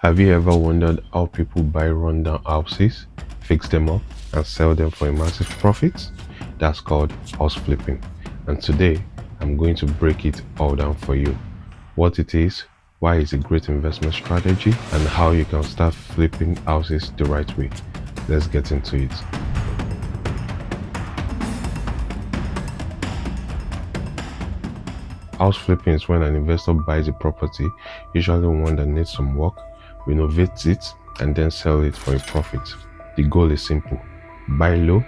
Have you ever wondered how people buy rundown houses, fix them up, and sell them for a massive profit? That's called house flipping. And today, I'm going to break it all down for you. What it is, why it's a great investment strategy, and how you can start flipping houses the right way. Let's get into it. House flipping is when an investor buys a property, usually one that needs some work, renovates it, and then sell it for a profit. The goal is simple: buy low,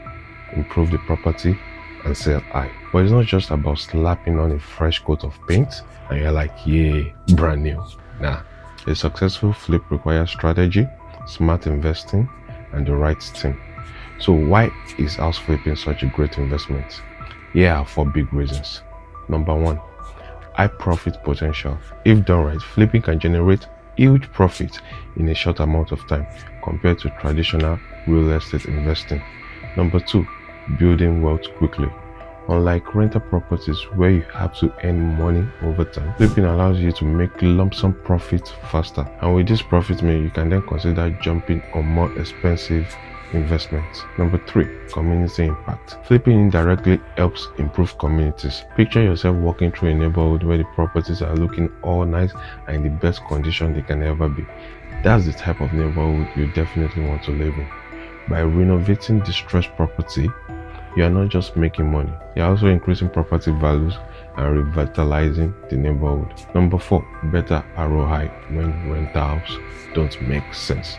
improve the property, and sell high. But it's not just about slapping on a fresh coat of paint and you're like, yay, brand new. Nah, a successful flip requires strategy, smart investing, and the right team. So why is house flipping such a great investment? Here are 4 big reasons. Number 1, high profit potential. If done right, flipping can generate huge profit in a short amount of time compared to traditional real estate investing. Number 2, building wealth quickly. Unlike rental properties where you have to earn money over time, flipping allows you to make lump sum profit faster. And with this profit money, you can then consider jumping on more expensive investments. Number 3, community impact. Flipping indirectly helps improve communities. Picture yourself walking through a neighborhood where the properties are looking all nice and in the best condition they can ever be. That's the type of neighborhood you definitely want to live in. By renovating distressed property, you are not just making money, you are also increasing property values and revitalizing the neighborhood. Number 4, better ROI when rentals don't make sense.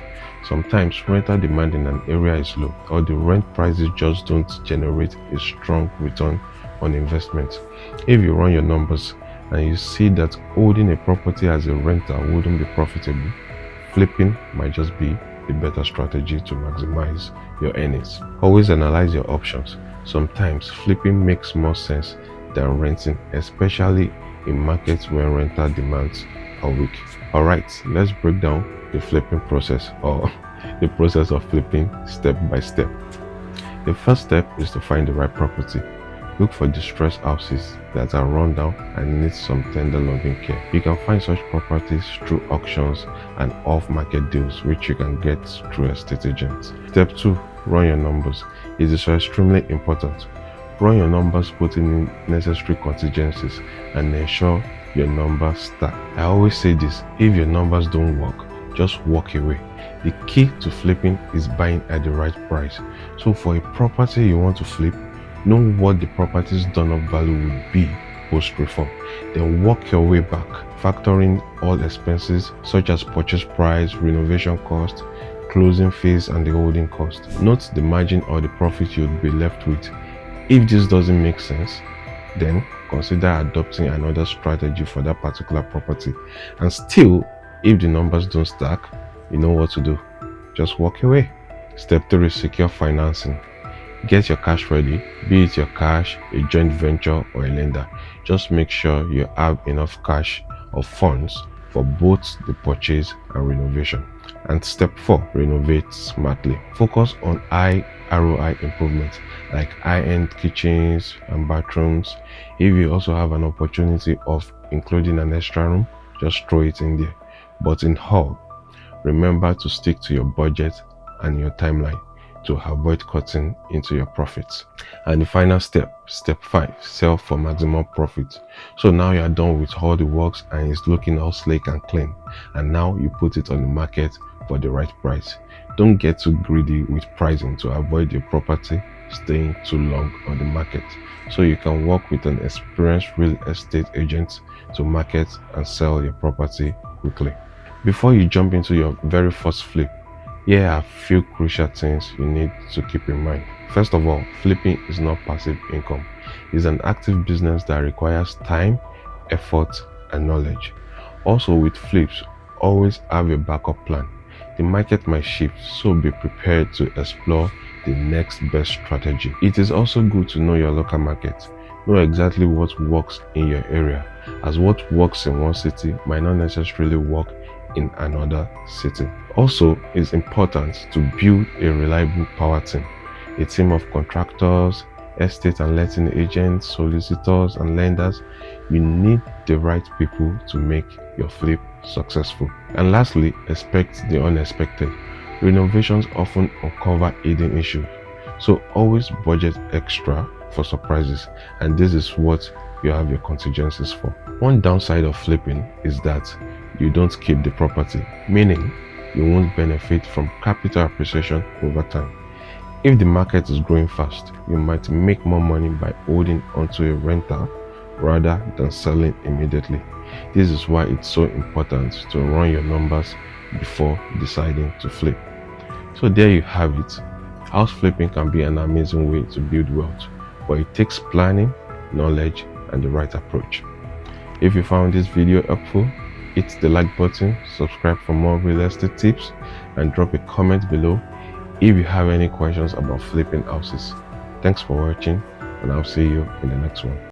Sometimes rental demand in an area is low, or the rent prices just don't generate a strong return on investment. If you run your numbers and you see that holding a property as a rental wouldn't be profitable, flipping might just be the better strategy to maximize your earnings. Always analyze your options. Sometimes flipping makes more sense than renting, especially in markets where rental demands are weak. Alright, let's break down the flipping process, or the process of flipping step by step. The first step is to find the right property. Look for distressed houses that are run down and need some tender loving care. You can find such properties through auctions and off-market deals, which you can get through estate agents. Step 2, run your numbers. It is extremely important. Run your numbers, putting in necessary contingencies, and ensure your numbers stack. I always say this: if your numbers don't work, just walk away. The key to flipping is buying at the right price. So for a property you want to flip, know what the property's done-up value would be post-reform. Then work your way back, factoring all expenses such as purchase price, renovation cost, closing fees, and the holding cost. Note the margin or the profit you'll be left with. If this doesn't make sense, then consider adopting another strategy for that particular property. And still, if the numbers don't stack, you know what to do. Just walk away. Step 3, secure financing. Get your cash ready, be it your cash, a joint venture, or a lender. Just make sure you have enough cash or funds for both the purchase and renovation. And step 4, renovate smartly. Focus on high ROI improvements like high-end kitchens and bathrooms. If you also have an opportunity of including an extra room, just throw it in there. But in all, remember to stick to your budget and your timeline to avoid cutting into your profits. And the final step, step 5, sell for maximum profit. So now you are done with all the works and it's looking all sleek and clean, and now you put it on the market for the right price. Don't get too greedy with pricing to avoid your property staying too long on the market. So you can work with an experienced real estate agent to market and sell your property quickly. Before you jump into your very first flip, here are a few crucial things you need to keep in mind. First of all, flipping is not passive income. It's an active business that requires time, effort, and knowledge. Also, with flips, always have a backup plan. The market might shift, so be prepared to explore the next best strategy. It is also good to know your local market. Know exactly what works in your area, as what works in one city might not necessarily work in another city. Also, it's important to build a reliable power team, a team of contractors, estate and letting agents, solicitors, and lenders. You need the right people to make your flip successful. And lastly, expect the unexpected. Renovations often uncover hidden issues, so always budget extra for surprises, and this is what you have your contingencies for. One downside of flipping is that you don't keep the property, meaning you won't benefit from capital appreciation over time. If the market is growing fast, you might make more money by holding onto a rental rather than selling immediately. This is why it's so important to run your numbers before deciding to flip. So there you have it. House flipping can be an amazing way to build wealth, but it takes planning, knowledge, and the right approach. If you found this video helpful, hit the like button, subscribe for more real estate tips, and drop a comment below if you have any questions about flipping houses. Thanks for watching, and I'll see you in the next one.